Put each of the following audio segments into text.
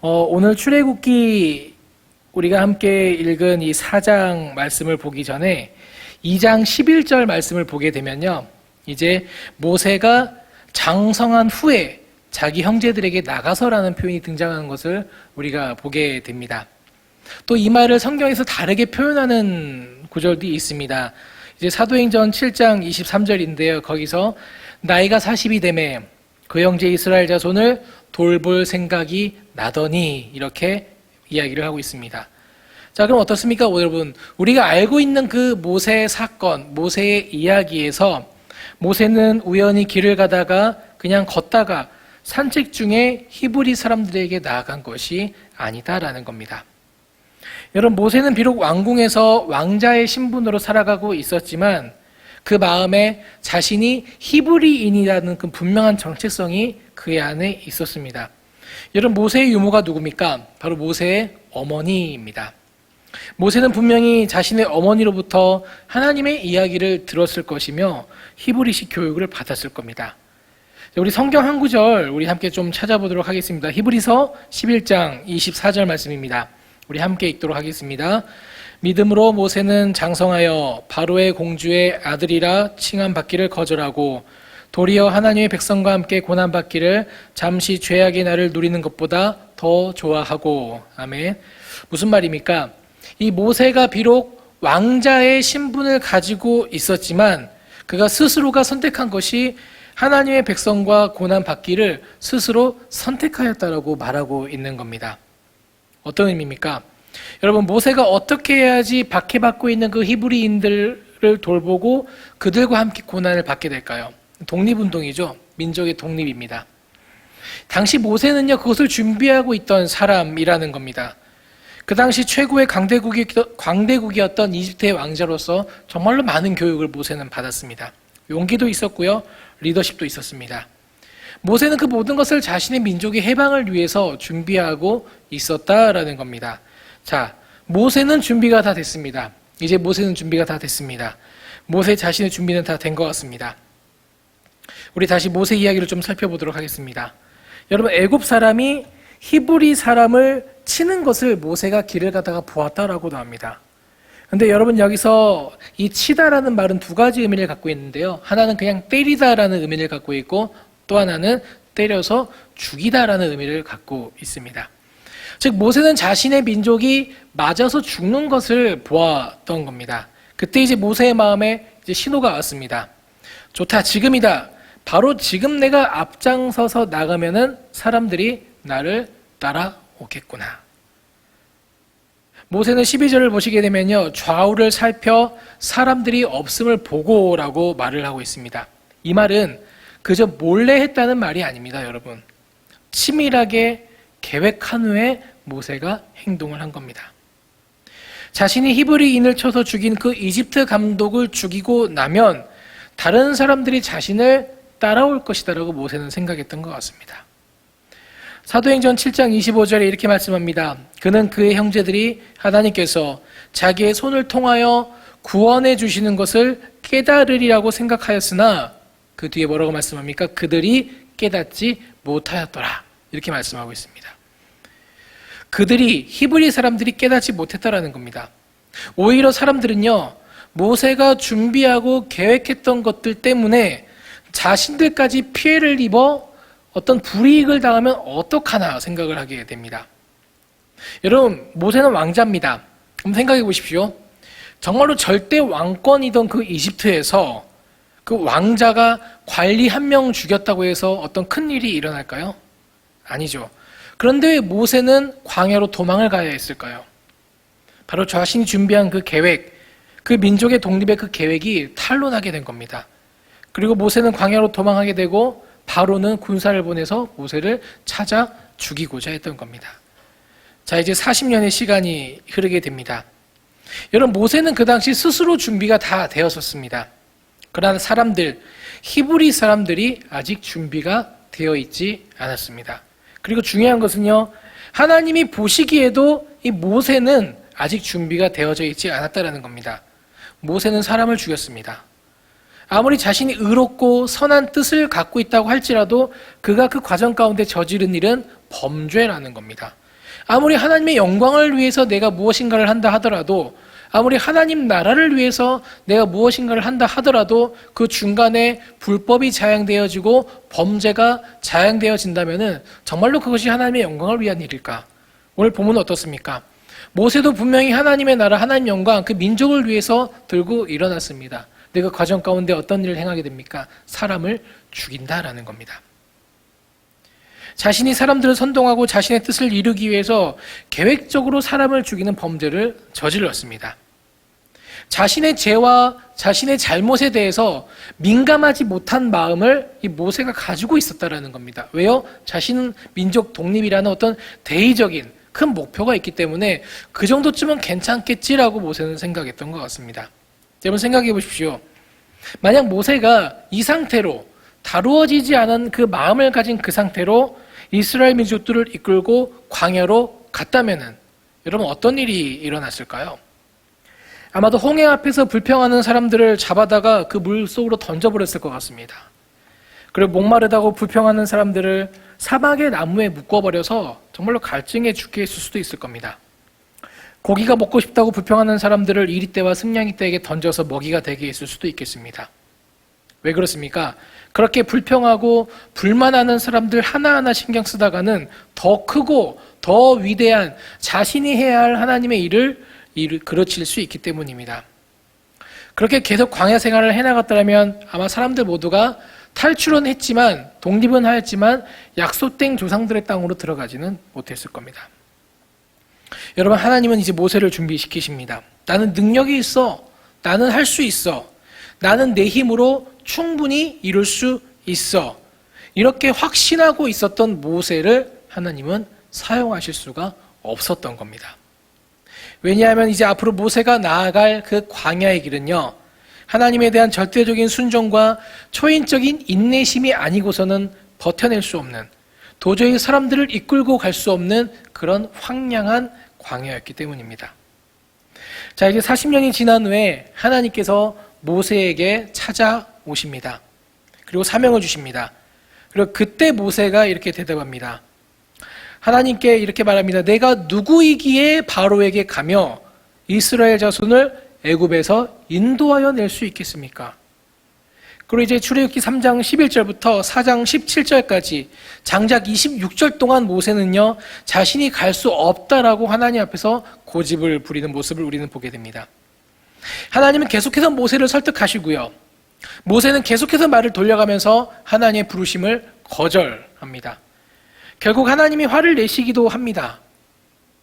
오늘 출애굽기 우리가 함께 읽은 이 4장 말씀을 보기 전에 2장 11절 말씀을 보게 되면요. 이제 모세가 장성한 후에 자기 형제들에게 나가서라는 표현이 등장하는 것을 우리가 보게 됩니다. 또 이 말을 성경에서 다르게 표현하는 구절도 있습니다. 이제 사도행전 7장 23절인데요. 거기서 나이가 40이 되매 그 형제 이스라엘 자손을 돌볼 생각이 나더니 이렇게 이야기를 하고 있습니다. 자, 그럼 어떻습니까, 여러분? 우리가 알고 있는 그 모세 사건, 모세의 이야기에서 모세는 우연히 길을 가다가 그냥 걷다가 산책 중에 히브리 사람들에게 나아간 것이 아니다라는 겁니다. 여러분, 모세는 비록 왕궁에서 왕자의 신분으로 살아가고 있었지만 그 마음에 자신이 히브리인이라는 그 분명한 정체성이 그의 안에 있었습니다. 여러분, 모세의 유모가 누굽니까? 바로 모세의 어머니입니다. 모세는 분명히 자신의 어머니로부터 하나님의 이야기를 들었을 것이며 히브리식 교육을 받았을 겁니다. 우리 성경 한 구절 우리 함께 좀 찾아보도록 하겠습니다. 히브리서 11장 24절 말씀입니다. 우리 함께 읽도록 하겠습니다. 믿음으로 모세는 장성하여 바로의 공주의 아들이라 칭함받기를 거절하고 도리어 하나님의 백성과 함께 고난받기를 잠시 죄악의 날을 누리는 것보다 더 좋아하고. 아멘. 무슨 말입니까? 이 모세가 비록 왕자의 신분을 가지고 있었지만 그가 스스로가 선택한 것이 하나님의 백성과 고난받기를 스스로 선택하였다라고 말하고 있는 겁니다. 어떤 의미입니까? 여러분, 모세가 어떻게 해야지 박해받고 있는 그 히브리인들을 돌보고 그들과 함께 고난을 받게 될까요? 독립운동이죠. 민족의 독립입니다. 당시 모세는요, 그것을 준비하고 있던 사람이라는 겁니다. 그 당시 최고의 강대국이었던 이집트의 왕자로서 정말로 많은 교육을 모세는 받았습니다. 용기도 있었고요, 리더십도 있었습니다. 모세는 그 모든 것을 자신의 민족의 해방을 위해서 준비하고 있었다라는 겁니다. 자, 모세는 준비가 다 됐습니다. 이제 모세는 준비가 다 됐습니다. 모세 자신의 준비는 다 된 것 같습니다. 우리 다시 모세 이야기를 좀 살펴보도록 하겠습니다. 여러분, 애굽 사람이 히브리 사람을 치는 것을 모세가 길을 가다가 보았다라고도 합니다. 근데 여러분, 여기서 이 치다라는 말은 두 가지 의미를 갖고 있는데요. 하나는 그냥 때리다라는 의미를 갖고 있고 또 하나는 때려서 죽이다라는 의미를 갖고 있습니다. 즉, 모세는 자신의 민족이 맞아서 죽는 것을 보았던 겁니다. 그때 이제 모세의 마음에 이제 신호가 왔습니다. 좋다, 지금이다. 바로 지금 내가 앞장서서 나가면은 사람들이 나를 따라오겠구나. 모세는 12절을 보시게 되면요, 좌우를 살펴 사람들이 없음을 보고라고 말을 하고 있습니다. 이 말은 그저 몰래 했다는 말이 아닙니다, 여러분. 치밀하게 계획한 후에 모세가 행동을 한 겁니다. 자신이 히브리인을 쳐서 죽인 그 이집트 감독을 죽이고 나면 다른 사람들이 자신을 따라올 것이다라고 모세는 생각했던 것 같습니다. 사도행전 7장 25절에 이렇게 말씀합니다. 그는 그의 형제들이 하나님께서 자기의 손을 통하여 구원해 주시는 것을 깨달으리라고 생각하였으나 그 뒤에 뭐라고 말씀합니까? 그들이 깨닫지 못하였더라. 이렇게 말씀하고 있습니다. 그들이, 히브리 사람들이 깨닫지 못했다라는 겁니다. 오히려 사람들은요, 모세가 준비하고 계획했던 것들 때문에 자신들까지 피해를 입어 어떤 불이익을 당하면 어떡하나 생각을 하게 됩니다. 여러분, 모세는 왕자입니다. 한번 생각해 보십시오. 정말로 절대 왕권이던 그 이집트에서 그 왕자가 관리 한 명 죽였다고 해서 어떤 큰 일이 일어날까요? 아니죠. 그런데 왜 모세는 광야로 도망을 가야 했을까요? 바로 자신이 준비한 그 계획, 그 민족의 독립의 그 계획이 탄로나게 된 겁니다. 그리고 모세는 광야로 도망하게 되고 바로는 군사를 보내서 모세를 찾아 죽이고자 했던 겁니다. 자, 이제 40년의 시간이 흐르게 됩니다. 여러분, 모세는 그 당시 스스로 준비가 다 되었었습니다. 그러나 히브리 사람들이 아직 준비가 되어 있지 않았습니다. 그리고 중요한 것은요, 하나님이 보시기에도 이 모세는 아직 준비가 되어져 있지 않았다는 겁니다. 모세는 사람을 죽였습니다. 아무리 자신이 의롭고 선한 뜻을 갖고 있다고 할지라도 그가 그 과정 가운데 저지른 일은 범죄라는 겁니다. 아무리 하나님의 영광을 위해서 내가 무엇인가를 한다 하더라도, 아무리 하나님 나라를 위해서 내가 무엇인가를 한다 하더라도 그 중간에 불법이 자양되어지고 범죄가 자양되어진다면 정말로 그것이 하나님의 영광을 위한 일일까? 오늘 본문은 어떻습니까? 모세도 분명히 하나님의 나라, 하나님 영광, 그 민족을 위해서 들고 일어났습니다. 근데 그 과정 가운데 어떤 일을 행하게 됩니까? 사람을 죽인다라는 겁니다. 자신이 사람들을 선동하고 자신의 뜻을 이루기 위해서 계획적으로 사람을 죽이는 범죄를 저질렀습니다. 자신의 죄와 자신의 잘못에 대해서 민감하지 못한 마음을 이 모세가 가지고 있었다라는 겁니다. 왜요? 자신은 민족 독립이라는 어떤 대의적인 큰 목표가 있기 때문에 그 정도쯤은 괜찮겠지라고 모세는 생각했던 것 같습니다. 여러분 생각해 보십시오. 만약 모세가 이 상태로 다루어지지 않은 그 마음을 가진 그 상태로 이스라엘 민족들을 이끌고 광야로 갔다면은 여러분 어떤 일이 일어났을까요? 아마도 홍해 앞에서 불평하는 사람들을 잡아다가 그 물속으로 던져버렸을 것 같습니다. 그리고 목마르다고 불평하는 사람들을 사막의 나무에 묶어버려서 정말로 갈증에 죽게 했을 수도 있을 겁니다. 고기가 먹고 싶다고 불평하는 사람들을 이리떼와 승냥이떼에게 던져서 먹이가 되게 했을 수도 있겠습니다. 왜 그렇습니까? 그렇게 불평하고 불만하는 사람들 하나하나 신경 쓰다가는 더 크고 더 위대한 자신이 해야 할 하나님의 일을 그르칠 수 있기 때문입니다. 그렇게 계속 광야 생활을 해나갔다면 아마 사람들 모두가 탈출은 했지만, 독립은 하였지만 약속된 조상들의 땅으로 들어가지는 못했을 겁니다. 여러분, 하나님은 이제 모세를 준비시키십니다. 나는 능력이 있어. 나는 할 수 있어. 나는 내 힘으로 충분히 이룰 수 있어. 이렇게 확신하고 있었던 모세를 하나님은 사용하실 수가 없었던 겁니다. 왜냐하면 이제 앞으로 모세가 나아갈 그 광야의 길은요, 하나님에 대한 절대적인 순종과 초인적인 인내심이 아니고서는 버텨낼 수 없는, 도저히 사람들을 이끌고 갈 수 없는 그런 황량한 광야였기 때문입니다. 자, 이제 40년이 지난 후에 하나님께서 모세에게 찾아오십니다. 그리고 사명을 주십니다. 그리고 그때 모세가 이렇게 대답합니다. 하나님께 이렇게 말합니다. 내가 누구이기에 바로에게 가며 이스라엘 자손을 애굽에서 인도하여 낼 수 있겠습니까? 그리고 이제 출애굽기 3장 11절부터 4장 17절까지 장작 26절 동안 모세는요, 자신이 갈 수 없다라고 하나님 앞에서 고집을 부리는 모습을 우리는 보게 됩니다. 하나님은 계속해서 모세를 설득하시고요, 모세는 계속해서 말을 돌려가면서 하나님의 부르심을 거절합니다. 결국 하나님이 화를 내시기도 합니다.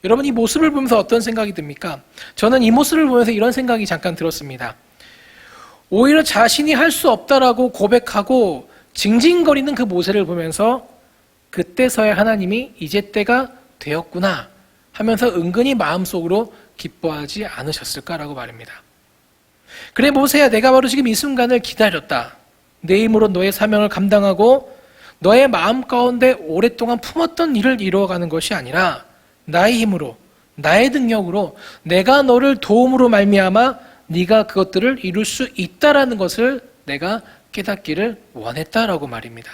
여러분, 이 모습을 보면서 어떤 생각이 듭니까? 저는 이 모습을 보면서 이런 생각이 잠깐 들었습니다. 오히려 자신이 할 수 없다라고 고백하고 징징거리는 그 모세를 보면서 그때서야 하나님이 이제 때가 되었구나 하면서 은근히 마음속으로 기뻐하지 않으셨을까라고 말입니다. 그래 모세야, 내가 바로 지금 이 순간을 기다렸다. 내 힘으로 너의 사명을 감당하고 너의 마음 가운데 오랫동안 품었던 일을 이루어가는 것이 아니라 나의 힘으로, 나의 능력으로 내가 너를 도움으로 말미암아 네가 그것들을 이룰 수 있다라는 것을 내가 깨닫기를 원했다라고 말입니다.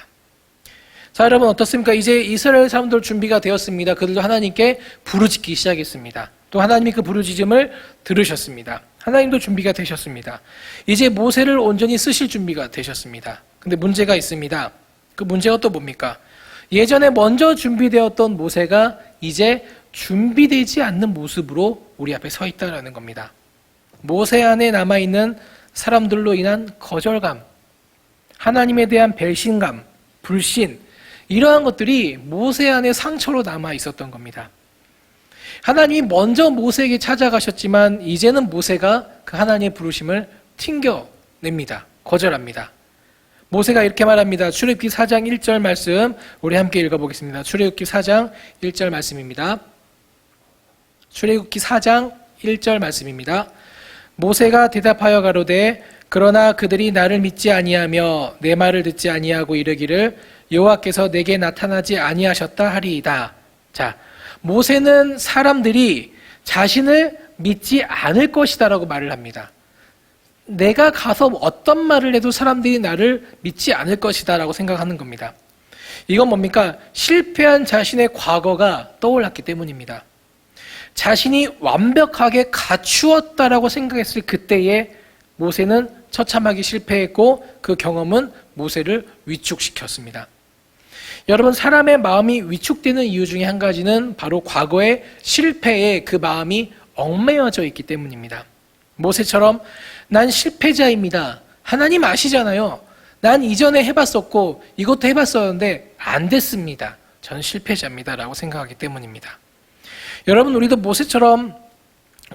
자, 여러분 어떻습니까? 이제 이스라엘 사람들 준비가 되었습니다. 그들도 하나님께 부르짖기 시작했습니다. 또 하나님이 그 부르짖음을 들으셨습니다. 하나님도 준비가 되셨습니다. 이제 모세를 온전히 쓰실 준비가 되셨습니다. 근데 문제가 있습니다. 그 문제가 또 뭡니까? 예전에 먼저 준비되었던 모세가 이제 준비되지 않는 모습으로 우리 앞에 서 있다는 겁니다. 모세 안에 남아있는 사람들로 인한 거절감, 하나님에 대한 배신감, 불신, 이러한 것들이 모세 안에 상처로 남아 있었던 겁니다. 하나님이 먼저 모세에게 찾아가셨지만 이제는 모세가 그 하나님의 부르심을 튕겨냅니다. 거절합니다. 모세가 이렇게 말합니다. 출애굽기 4장 1절 말씀 우리 함께 읽어보겠습니다. 출애굽기 4장 1절 말씀입니다. 출애굽기 4장 1절 말씀입니다. 모세가 대답하여 가로되 그러나 그들이 나를 믿지 아니하며 내 말을 듣지 아니하고 이르기를 여호와께서 내게 나타나지 아니하셨다 하리이다. 자, 모세는 사람들이 자신을 믿지 않을 것이다라고 말을 합니다. 내가 가서 어떤 말을 해도 사람들이 나를 믿지 않을 것이다라고 생각하는 겁니다. 이건 뭡니까? 실패한 자신의 과거가 떠올랐기 때문입니다. 자신이 완벽하게 갖추었다라고 생각했을 그때에 모세는 처참하게 실패했고 그 경험은 모세를 위축시켰습니다. 여러분, 사람의 마음이 위축되는 이유 중에 한 가지는 바로 과거의 실패에 그 마음이 얽매여져 있기 때문입니다. 모세처럼 난 실패자입니다. 하나님 아시잖아요. 난 이전에 해봤었고 이것도 해봤었는데 안 됐습니다. 저는 실패자입니다 라고 생각하기 때문입니다. 여러분, 우리도 모세처럼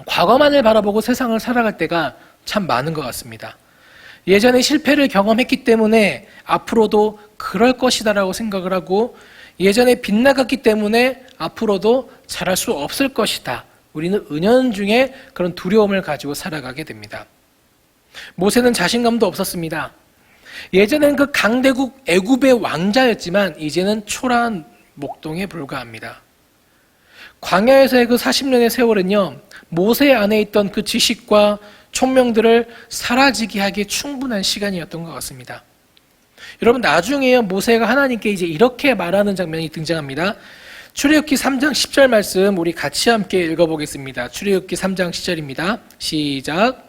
과거만을 바라보고 세상을 살아갈 때가 참 많은 것 같습니다. 예전에 실패를 경험했기 때문에 앞으로도 그럴 것이다 라고 생각을 하고, 예전에 빗나갔기 때문에 앞으로도 잘할 수 없을 것이다. 우리는 은연중에 그런 두려움을 가지고 살아가게 됩니다. 모세는 자신감도 없었습니다. 예전엔 그 강대국 애굽의 왕자였지만 이제는 초라한 목동에 불과합니다. 광야에서의 그 40년의 세월은요, 모세 안에 있던 그 지식과 총명들을 사라지게 하기에 충분한 시간이었던 것 같습니다. 여러분, 나중에 모세가 하나님께 이제 이렇게 말하는 장면이 등장합니다. 출애굽기 3장 10절 말씀 우리 같이 함께 읽어보겠습니다. 출애굽기 3장 10절입니다. 시작.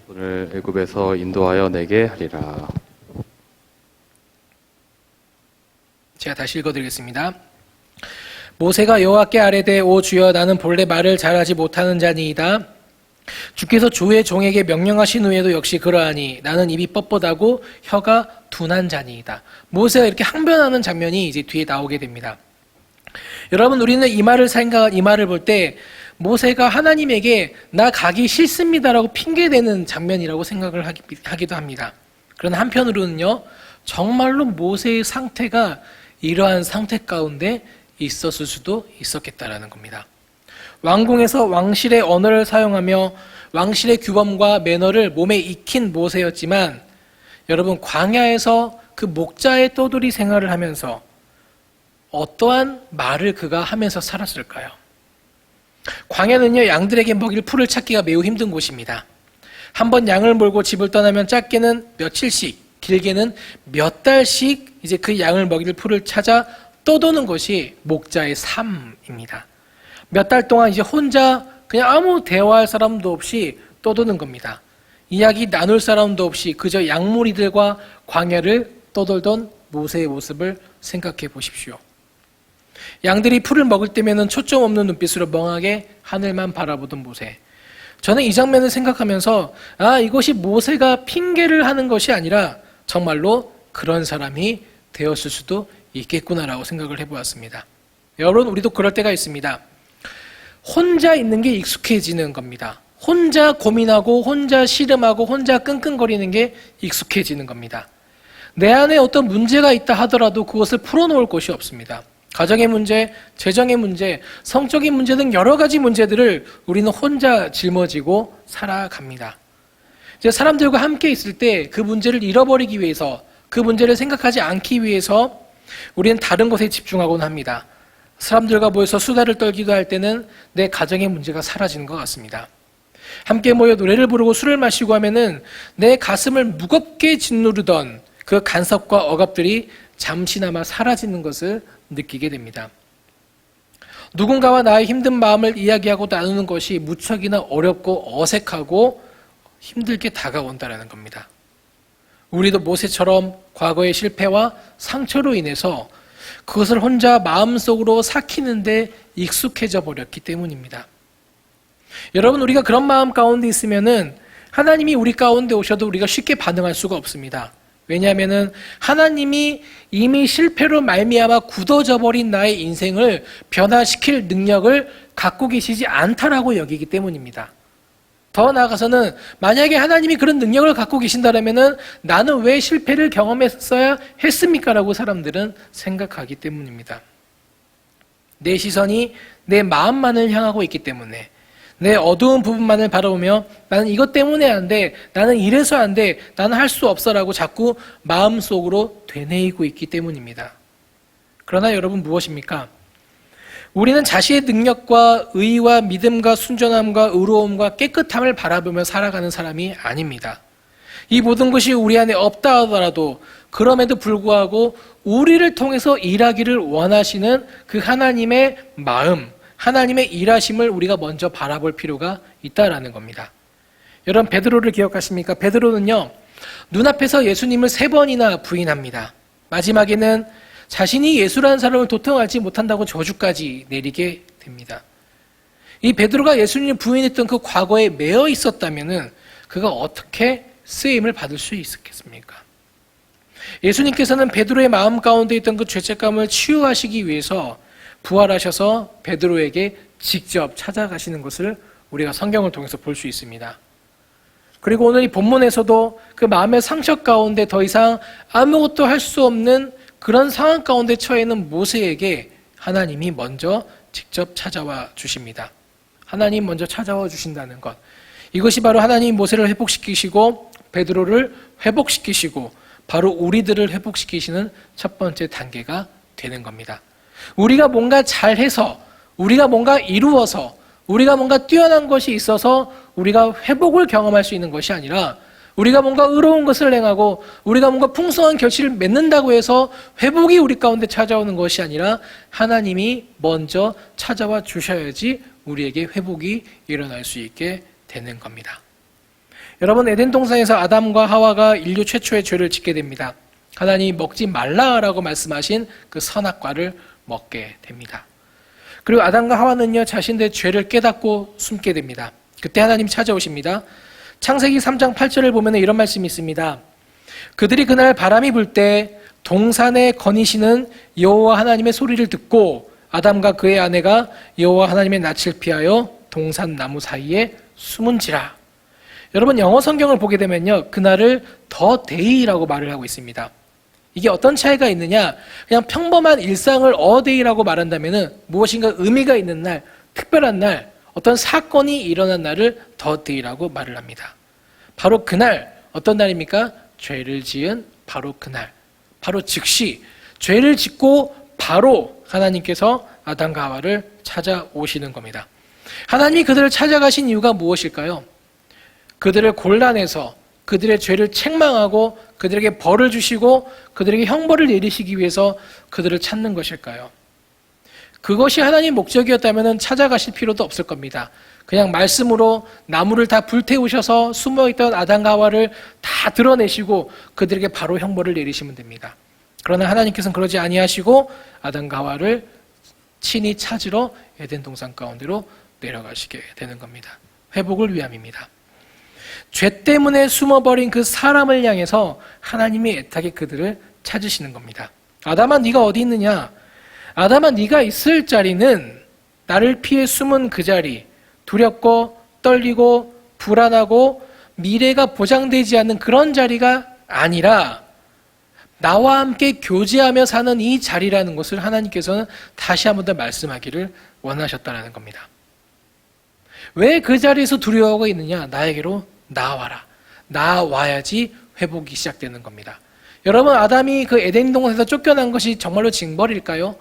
오늘 애굽에서 인도하여 내게 하리라. 제가 다시 읽어드리겠습니다. 모세가 여호와께 아뢰되 오 주여 나는 본래 말을 잘하지 못하는 자니이다. 주께서 주의 종에게 명령하신 후에도 역시 그러하니 나는 입이 뻣뻣하고 혀가 둔한 자니이다. 모세가 이렇게 항변하는 장면이 이제 뒤에 나오게 됩니다. 여러분, 우리는 이 말을 볼 때 모세가 하나님에게 나 가기 싫습니다라고 핑계대는 장면이라고 생각을 하기도 합니다. 그러나 한편으로는요, 정말로 모세의 상태가 이러한 상태 가운데 있었을 수도 있었겠다라는 겁니다. 왕궁에서 왕실의 언어를 사용하며 왕실의 규범과 매너를 몸에 익힌 모세였지만, 여러분, 광야에서 그 목자의 떠돌이 생활을 하면서 어떠한 말을 그가 하면서 살았을까요? 광야는요, 양들에게 먹일 풀을 찾기가 매우 힘든 곳입니다. 한번 양을 몰고 집을 떠나면 짧게는 며칠씩, 길게는 몇 달씩 이제 그 양을 먹일 풀을 찾아 떠도는 것이 목자의 삶입니다. 몇 달 동안 이제 혼자 그냥 아무 대화할 사람도 없이 떠도는 겁니다. 이야기 나눌 사람도 없이 그저 양무리들과 광야를 떠돌던 모세의 모습을 생각해 보십시오. 양들이 풀을 먹을 때면은 초점 없는 눈빛으로 멍하게 하늘만 바라보던 모세. 저는 이 장면을 생각하면서 이것이 모세가 핑계를 하는 것이 아니라 정말로 그런 사람이 되었을 수도 있겠구나라고 생각을 해보았습니다. 여러분, 우리도 그럴 때가 있습니다. 혼자 있는 게 익숙해지는 겁니다. 혼자 고민하고 혼자 씨름하고 혼자 끙끙거리는 게 익숙해지는 겁니다. 내 안에 어떤 문제가 있다 하더라도 그것을 풀어놓을 곳이 없습니다. 가정의 문제, 재정의 문제, 성적인 문제 등 여러 가지 문제들을 우리는 혼자 짊어지고 살아갑니다. 이제 사람들과 함께 있을 때 그 문제를 잃어버리기 위해서, 그 문제를 생각하지 않기 위해서 우리는 다른 것에 집중하곤 합니다. 사람들과 모여서 수다를 떨기도 할 때는 내 가정의 문제가 사라지는 것 같습니다. 함께 모여 노래를 부르고 술을 마시고 하면은 내 가슴을 무겁게 짓누르던 그 간섭과 억압들이 잠시나마 사라지는 것을 느끼게 됩니다. 누군가와 나의 힘든 마음을 이야기하고 나누는 것이 무척이나 어렵고 어색하고 힘들게 다가온다는 겁니다. 우리도 모세처럼 과거의 실패와 상처로 인해서 그것을 혼자 마음속으로 삭히는데 익숙해져 버렸기 때문입니다. 여러분, 우리가 그런 마음 가운데 있으면은 하나님이 우리 가운데 오셔도 우리가 쉽게 반응할 수가 없습니다. 왜냐하면은 하나님이 이미 실패로 말미암아 굳어져 버린 나의 인생을 변화시킬 능력을 갖고 계시지 않다라고 여기기 때문입니다. 더 나아가서는 만약에 하나님이 그런 능력을 갖고 계신다면은 나는 왜 실패를 경험했어야 했습니까? 라고 사람들은 생각하기 때문입니다. 내 시선이 내 마음만을 향하고 있기 때문에, 내 어두운 부분만을 바라보며 나는 이것 때문에 안 돼, 나는 이래서 안 돼, 나는 할 수 없어 라고 자꾸 마음속으로 되뇌이고 있기 때문입니다. 그러나 여러분, 무엇입니까? 우리는 자신의 능력과 의와 믿음과 순전함과 의로움과 깨끗함을 바라보며 살아가는 사람이 아닙니다. 이 모든 것이 우리 안에 없다 하더라도 그럼에도 불구하고 우리를 통해서 일하기를 원하시는 그 하나님의 마음, 하나님의 일하심을 우리가 먼저 바라볼 필요가 있다라는 겁니다. 여러분, 베드로를 기억하십니까? 베드로는요, 눈앞에서 예수님을 3번이나 부인합니다. 마지막에는 자신이 예수라는 사람을 도통하지 못한다고 저주까지 내리게 됩니다. 이 베드로가 예수님을 부인했던 그 과거에 매여 있었다면은 그가 어떻게 쓰임을 받을 수 있었겠습니까? 예수님께서는 베드로의 마음 가운데 있던 그 죄책감을 치유하시기 위해서 부활하셔서 베드로에게 직접 찾아가시는 것을 우리가 성경을 통해서 볼 수 있습니다. 그리고 오늘 이 본문에서도 그 마음의 상처 가운데 더 이상 아무것도 할 수 없는 그런 상황 가운데 처해 있는 모세에게 하나님이 먼저 직접 찾아와 주십니다. 하나님 먼저 찾아와 주신다는 것. 이것이 바로 하나님 모세를 회복시키시고 베드로를 회복시키시고 바로 우리들을 회복시키시는 첫 번째 단계가 되는 겁니다. 우리가 뭔가 잘해서, 우리가 뭔가 이루어서, 우리가 뭔가 뛰어난 것이 있어서 우리가 회복을 경험할 수 있는 것이 아니라 우리가 뭔가 의로운 것을 행하고 우리가 뭔가 풍성한 결실을 맺는다고 해서 회복이 우리 가운데 찾아오는 것이 아니라 하나님이 먼저 찾아와 주셔야지 우리에게 회복이 일어날 수 있게 되는 겁니다. 여러분, 에덴 동산에서 아담과 하와가 인류 최초의 죄를 짓게 됩니다. 하나님이 먹지 말라라고 말씀하신 그 선악과를 먹게 됩니다. 그리고 아담과 하와는요, 자신들의 죄를 깨닫고 숨게 됩니다. 그때 하나님이 찾아오십니다. 창세기 3장 8절을 보면 이런 말씀이 있습니다. 그들이 그날 바람이 불 때 동산에 거니시는 여호와 하나님의 소리를 듣고 아담과 그의 아내가 여호와 하나님의 낯을 피하여 동산 나무 사이에 숨은지라. 여러분, 영어 성경을 보게 되면요, 그날을 더 데이라고 말을 하고 있습니다. 이게 어떤 차이가 있느냐? 그냥 평범한 일상을 어데이라고 말한다면은 무엇인가 의미가 있는 날, 특별한 날, 어떤 사건이 일어난 날을 더 데이라고 말을 합니다. 바로 그날, 어떤 날입니까? 죄를 지은 바로 그날, 바로 즉시 죄를 짓고 바로 하나님께서 아담과 하와를 찾아오시는 겁니다. 하나님이 그들을 찾아가신 이유가 무엇일까요? 그들을 곤란해서 그들의 죄를 책망하고 그들에게 벌을 주시고 그들에게 형벌을 내리시기 위해서 그들을 찾는 것일까요? 그것이 하나님 목적이었다면 찾아가실 필요도 없을 겁니다. 그냥 말씀으로 나무를 다 불태우셔서 숨어있던 아담과 하와를 다 드러내시고 그들에게 바로 형벌을 내리시면 됩니다. 그러나 하나님께서는 그러지 아니하시고 아담과 하와를 친히 찾으러 에덴 동산 가운데로 내려가시게 되는 겁니다. 회복을 위함입니다. 죄 때문에 숨어버린 그 사람을 향해서 하나님이 애타게 그들을 찾으시는 겁니다. 아담아, 네가 어디 있느냐? 아담아, 네가 있을 자리는 나를 피해 숨은 그 자리, 두렵고 떨리고 불안하고 미래가 보장되지 않는 그런 자리가 아니라 나와 함께 교제하며 사는 이 자리라는 것을 하나님께서는 다시 한 번 더 말씀하기를 원하셨다는 겁니다. 왜 그 자리에서 두려워하고 있느냐? 나에게로 나와라. 나와야지 회복이 시작되는 겁니다. 여러분, 아담이 그 에덴 동산에서 쫓겨난 것이 정말로 징벌일까요?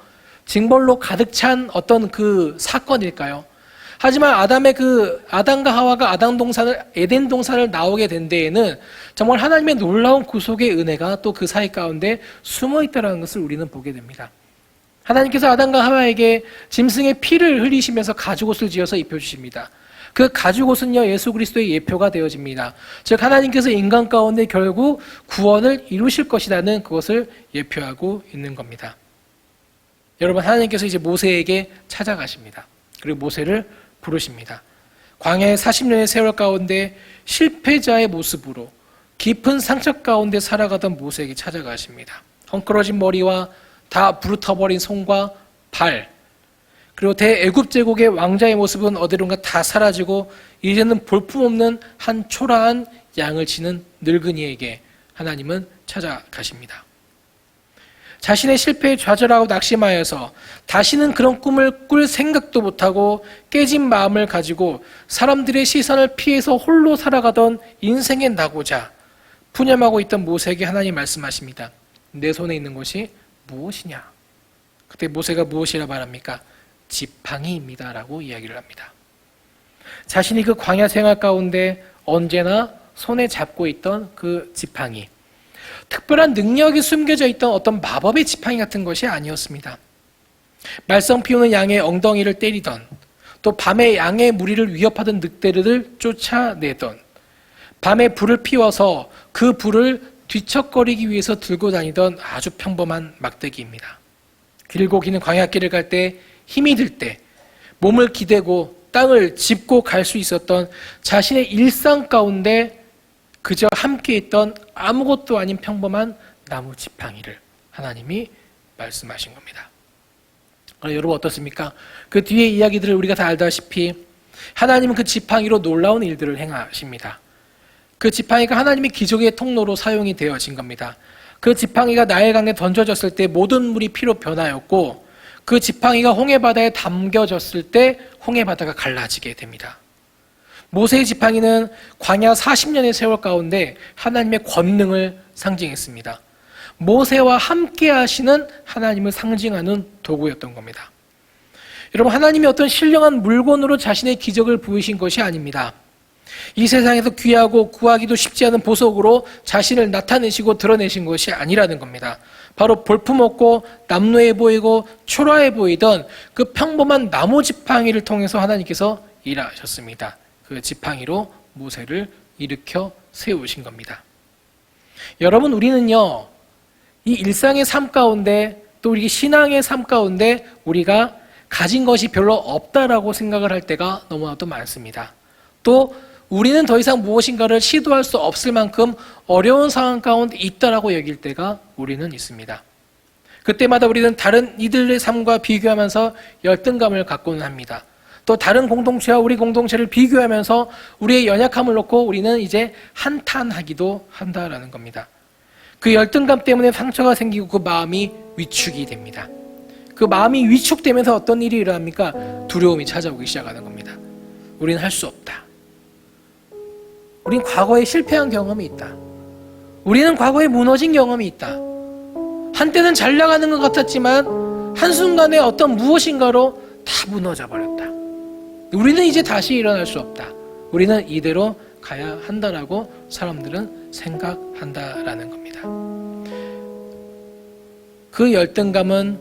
징벌로 가득 찬 어떤 그 사건일까요? 하지만 아담과 하와가 에덴 동산을 나오게 된 데에는 정말 하나님의 놀라운 구속의 은혜가 또 그 사이 가운데 숨어 있다는 것을 우리는 보게 됩니다. 하나님께서 아담과 하와에게 짐승의 피를 흘리시면서 가죽옷을 지어서 입혀주십니다. 그 가죽옷은요, 예수 그리스도의 예표가 되어집니다. 즉 하나님께서 인간 가운데 결국 구원을 이루실 것이라는 그것을 예표하고 있는 겁니다. 여러분, 하나님께서 이제 모세에게 찾아가십니다. 그리고 모세를 부르십니다. 광야의 40년의 세월 가운데 실패자의 모습으로 깊은 상처 가운데 살아가던 모세에게 찾아가십니다. 헝클어진 머리와 다 부르터버린 손과 발, 그리고 대애굽 제국의 왕자의 모습은 어디론가 다 사라지고 이제는 볼품없는 한 초라한 양을 치는 늙은이에게 하나님은 찾아가십니다. 자신의 실패에 좌절하고 낙심하여서 다시는 그런 꿈을 꿀 생각도 못하고 깨진 마음을 가지고 사람들의 시선을 피해서 홀로 살아가던 인생의 나고자 푸념하고 있던 모세에게 하나님 말씀하십니다. 내 손에 있는 것이 무엇이냐? 그때 모세가 무엇이라 말합니까? 지팡이입니다 라고 이야기를 합니다. 자신이 그 광야 생활 가운데 언제나 손에 잡고 있던 그 지팡이, 특별한 능력이 숨겨져 있던 어떤 마법의 지팡이 같은 것이 아니었습니다. 말썽 피우는 양의 엉덩이를 때리던, 또 밤에 양의 무리를 위협하던 늑대를 쫓아내던, 밤에 불을 피워서 그 불을 뒤척거리기 위해서 들고 다니던 아주 평범한 막대기입니다. 길고 긴 광야길을 갈 때 힘이 들 때 몸을 기대고 땅을 짚고 갈 수 있었던 자신의 일상 가운데 그저 함께 있던 아무것도 아닌 평범한 나무 지팡이를 하나님이 말씀하신 겁니다. 여러분 어떻습니까? 그 뒤의 이야기들을 우리가 다 알다시피 하나님은 그 지팡이로 놀라운 일들을 행하십니다. 그 지팡이가 하나님의 기적의 통로로 사용이 되어진 겁니다. 그 지팡이가 나일강에 던져졌을 때 모든 물이 피로 변하였고, 그 지팡이가 홍해바다에 담겨졌을 때 홍해바다가 갈라지게 됩니다. 모세의 지팡이는 광야 40년의 세월 가운데 하나님의 권능을 상징했습니다. 모세와 함께 하시는 하나님을 상징하는 도구였던 겁니다. 여러분, 하나님이 어떤 신령한 물건으로 자신의 기적을 보이신 것이 아닙니다. 이 세상에서 귀하고 구하기도 쉽지 않은 보석으로 자신을 나타내시고 드러내신 것이 아니라는 겁니다. 바로 볼품없고 남루해 보이고 초라해 보이던 그 평범한 나무 지팡이를 통해서 하나님께서 일하셨습니다. 그 지팡이로 모세를 일으켜 세우신 겁니다. 여러분, 우리는요, 이 일상의 삶 가운데, 또 우리 신앙의 삶 가운데 우리가 가진 것이 별로 없다라고 생각을 할 때가 너무나도 많습니다. 또 우리는 더 이상 무엇인가를 시도할 수 없을 만큼 어려운 상황 가운데 있다라고 여길 때가 우리는 있습니다. 그때마다 우리는 다른 이들의 삶과 비교하면서 열등감을 갖고는 합니다. 또 다른 공동체와 우리 공동체를 비교하면서 우리의 연약함을 놓고 우리는 이제 한탄하기도 한다라는 겁니다. 그 열등감 때문에 상처가 생기고 그 마음이 위축이 됩니다. 그 마음이 위축되면서 어떤 일이 일어납니까? 두려움이 찾아오기 시작하는 겁니다. 우리는 할 수 없다. 우린 과거에 실패한 경험이 있다. 우리는 과거에 무너진 경험이 있다. 한때는 잘 나가는 것 같았지만 한순간에 어떤 무엇인가로 다 무너져 버렸다. 우리는 이제 다시 일어날 수 없다. 우리는 이대로 가야 한다라고 사람들은 생각한다라는 겁니다. 그 열등감은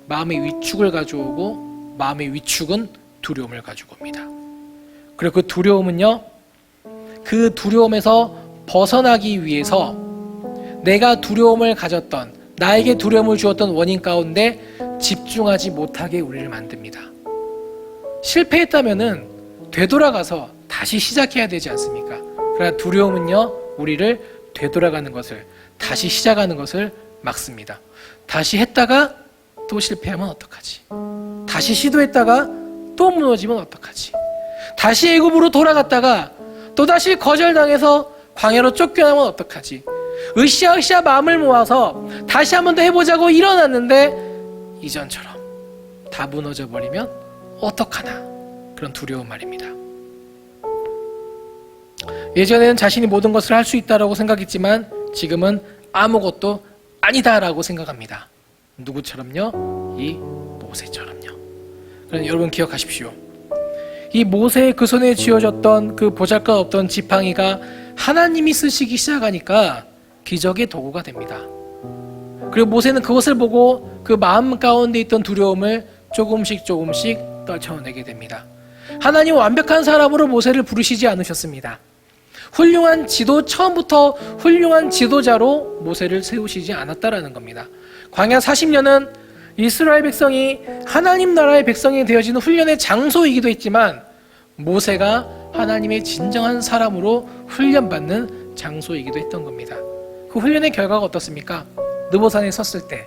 마음의 위축을 가져오고, 마음의 위축은 두려움을 가지고 옵니다. 그리고 그 두려움은요, 그 두려움에서 벗어나기 위해서 내가 두려움을 가졌던, 나에게 두려움을 주었던 원인 가운데 집중하지 못하게 우리를 만듭니다. 실패했다면은 되돌아가서 다시 시작해야 되지 않습니까? 그러나 두려움은요, 우리를 되돌아가는 것을, 다시 시작하는 것을 막습니다. 다시 했다가 또 실패하면 어떡하지? 다시 시도했다가 또 무너지면 어떡하지? 다시 애굽으로 돌아갔다가 또다시 거절당해서 광야로 쫓겨나면 어떡하지? 으쌰으쌰 마음을 모아서 다시 한 번 더 해보자고 일어났는데 이전처럼 다 무너져 버리면 어떡하나? 그런 두려운 말입니다. 예전에는 자신이 모든 것을 할 수 있다라고 생각했지만 지금은 아무것도 아니다라고 생각합니다. 누구처럼요? 이 모세처럼요. 그럼 여러분 기억하십시오. 이 모세의 그 손에 쥐어졌던 그 보잘것없던 지팡이가 하나님이 쓰시기 시작하니까 기적의 도구가 됩니다. 그리고 모세는 그것을 보고 그 마음 가운데 있던 두려움을 조금씩 떨쳐내게 됩니다. 하나님은 완벽한 사람으로 모세를 부르시지 않으셨습니다. 처음부터 훌륭한 지도자로 모세를 세우시지 않았다라는 겁니다. 광야 40년은 이스라엘 백성이 하나님 나라의 백성이 되어지는 훈련의 장소이기도 했지만 모세가 하나님의 진정한 사람으로 훈련받는 장소이기도 했던 겁니다. 그 훈련의 결과가 어떻습니까? 느보산에 섰을 때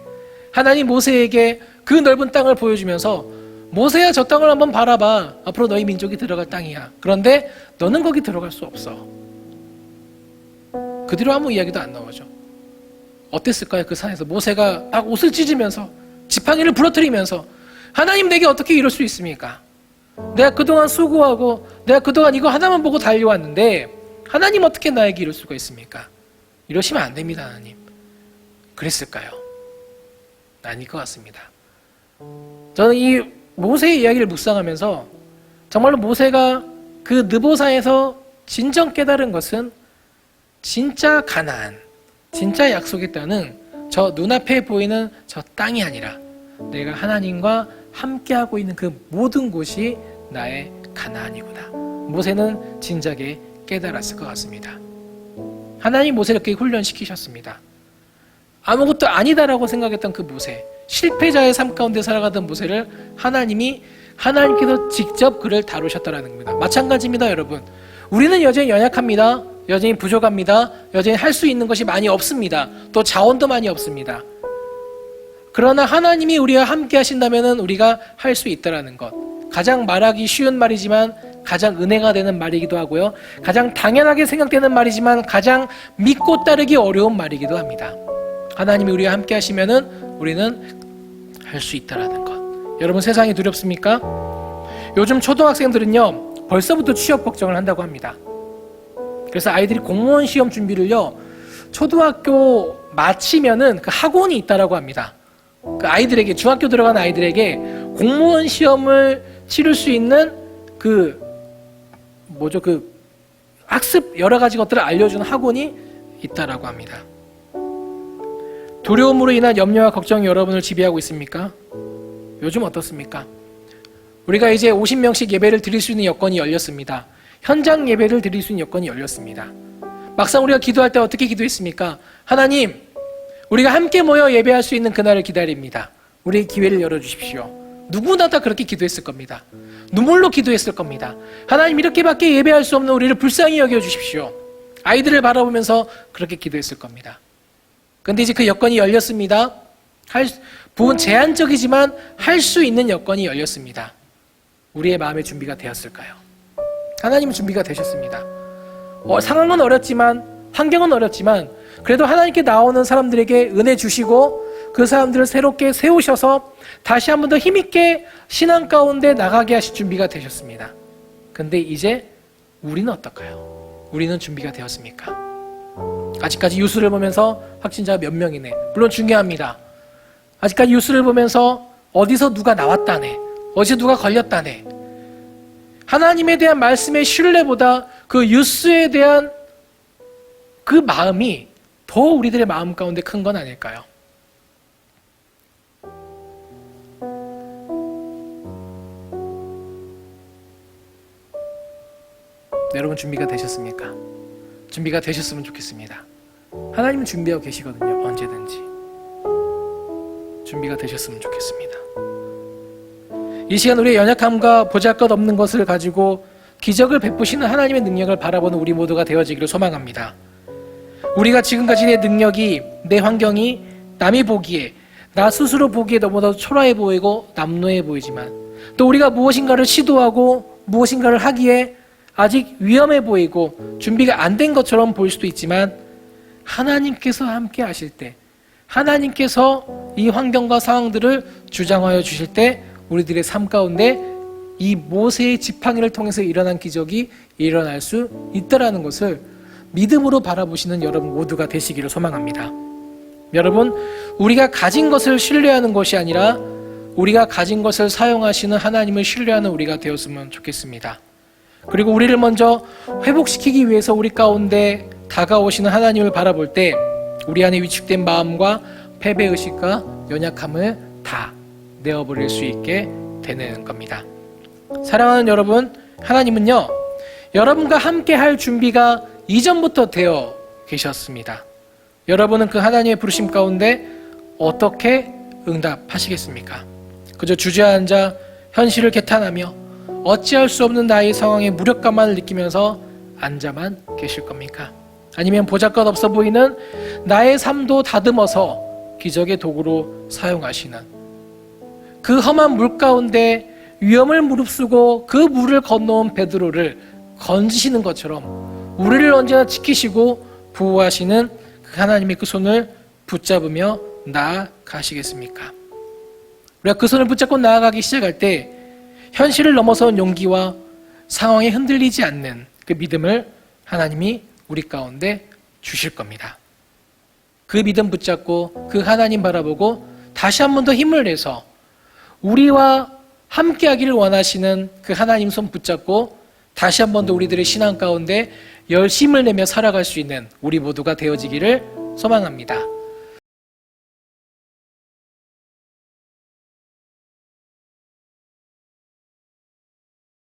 하나님 모세에게 그 넓은 땅을 보여주면서 모세야, 저 땅을 한번 바라봐. 앞으로 너희 민족이 들어갈 땅이야. 그런데 너는 거기 들어갈 수 없어. 그 뒤로 아무 이야기도 안 나오죠. 어땠을까요? 그 산에서 모세가 막 옷을 찢으면서 지팡이를 부러뜨리면서 하나님, 내게 어떻게 이럴 수 있습니까? 내가 그동안 수고하고 내가 그동안 이거 하나만 보고 달려왔는데 하나님 어떻게 나에게 이럴 수가 있습니까? 이러시면 안 됩니다. 하나님. 그랬을까요? 아닐 것 같습니다. 저는 이 모세의 이야기를 묵상하면서 정말로 모세가 그 느보산에서 진정 깨달은 것은 진짜 가나안, 진짜 약속의 땅은 저 눈앞에 보이는 저 땅이 아니라 내가 하나님과 함께하고 있는 그 모든 곳이 나의 가나안이구나. 모세는 진작에 깨달았을 것 같습니다. 하나님 모세를 그렇게 훈련시키셨습니다. 아무것도 아니다라고 생각했던 그 모세, 실패자의 삶 가운데 살아가던 모세를 하나님께서 직접 그를 다루셨다는 겁니다. 마찬가지입니다, 여러분. 우리는 여전히 연약합니다. 여전히 부족합니다. 여전히 할 수 있는 것이 많이 없습니다. 또 자원도 많이 없습니다. 그러나 하나님이 우리와 함께 하신다면 우리가 할 수 있다는 것. 가장 말하기 쉬운 말이지만 가장 은혜가 되는 말이기도 하고요. 가장 당연하게 생각되는 말이지만 가장 믿고 따르기 어려운 말이기도 합니다. 하나님이 우리와 함께 하시면 우리는 할 수 있다는 것. 여러분, 세상이 두렵습니까? 요즘 초등학생들은요, 벌써부터 취업 걱정을 한다고 합니다. 그래서 아이들이 공무원 시험 준비를요, 초등학교 마치면은 그 학원이 있다라고 합니다. 그 아이들에게, 중학교 들어간 아이들에게 공무원 시험을 치를 수 있는 그 학습 여러 가지 것들을 알려주는 학원이 있다라고 합니다. 두려움으로 인한 염려와 걱정이 여러분을 지배하고 있습니까? 요즘 어떻습니까? 우리가 이제 50명씩 예배를 드릴 수 있는 여건이 열렸습니다. 현장 예배를 드릴 수 있는 여건이 열렸습니다. 막상 우리가 기도할 때 어떻게 기도했습니까? 하나님, 우리가 함께 모여 예배할 수 있는 그날을 기다립니다. 우리의 기회를 열어주십시오. 누구나 다 그렇게 기도했을 겁니다. 눈물로 기도했을 겁니다. 하나님, 이렇게밖에 예배할 수 없는 우리를 불쌍히 여겨주십시오. 아이들을 바라보면서 그렇게 기도했을 겁니다. 그런데 이제 그 여건이 열렸습니다. 부분 제한적이지만 할 수 있는 여건이 열렸습니다. 우리의 마음의 준비가 되었을까요? 하나님은 준비가 되셨습니다. 상황은 어렵지만, 환경은 어렵지만 그래도 하나님께 나오는 사람들에게 은혜 주시고 그 사람들을 새롭게 세우셔서 다시 한 번 더 힘있게 신앙 가운데 나가게 하실 준비가 되셨습니다. 근데 이제 우리는 어떨까요? 우리는 준비가 되었습니까? 아직까지 뉴스를 보면서 확진자가 몇 명이네. 물론 중요합니다. 아직까지 뉴스를 보면서 어디서 누가 나왔다네, 어디서 누가 걸렸다네. 하나님에 대한 말씀의 신뢰보다 그 뉴스에 대한 그 마음이 더 우리들의 마음 가운데 큰 건 아닐까요? 여러분, 준비가 되셨습니까? 준비가 되셨으면 좋겠습니다. 하나님은 준비하고 계시거든요. 언제든지 준비가 되셨으면 좋겠습니다. 이 시간 우리의 연약함과 보잘것없는 것을 가지고 기적을 베푸시는 하나님의 능력을 바라보는 우리 모두가 되어지기를 소망합니다. 우리가 지금까지 내 능력이, 내 환경이 남이 보기에, 나 스스로 보기에 너무나도 초라해 보이고 남루해 보이지만, 또 우리가 무엇인가를 시도하고 무엇인가를 하기에 아직 위험해 보이고 준비가 안 된 것처럼 보일 수도 있지만, 하나님께서 함께 하실 때, 하나님께서 이 환경과 상황들을 주장하여 주실 때 우리들의 삶 가운데 이 모세의 지팡이를 통해서 일어난 기적이 일어날 수 있다라는 것을 믿음으로 바라보시는 여러분 모두가 되시기를 소망합니다. 여러분, 우리가 가진 것을 신뢰하는 것이 아니라 우리가 가진 것을 사용하시는 하나님을 신뢰하는 우리가 되었으면 좋겠습니다. 그리고 우리를 먼저 회복시키기 위해서 우리 가운데 다가오시는 하나님을 바라볼 때 우리 안에 위축된 마음과 패배의식과 연약함을 다 내어버릴 수 있게 되는 겁니다. 사랑하는 여러분, 하나님은요, 여러분과 함께 할 준비가 이전부터 되어 계셨습니다. 여러분은 그 하나님의 부르심 가운데 어떻게 응답하시겠습니까? 그저 주저앉아 현실을 개탄하며 어찌할 수 없는 나의 상황에 무력감만을 느끼면서 앉아만 계실 겁니까? 아니면 보잘것없어 보이는 나의 삶도 다듬어서 기적의 도구로 사용하시는 그 험한 물 가운데 위험을 무릅쓰고 그 물을 건너온 베드로를 건지시는 것처럼 우리를 언제나 지키시고 보호하시는 그 하나님의 그 손을 붙잡으며 나아가시겠습니까? 우리가 그 손을 붙잡고 나아가기 시작할 때 현실을 넘어선 용기와 상황에 흔들리지 않는 그 믿음을 하나님이 우리 가운데 주실 겁니다. 그 믿음 붙잡고 그 하나님 바라보고 다시 한 번 더 힘을 내서 우리와 함께 하기를 원하시는 그 하나님 손 붙잡고 다시 한 번 더 우리들의 신앙 가운데 열심을 내며 살아갈 수 있는 우리 모두가 되어지기를 소망합니다.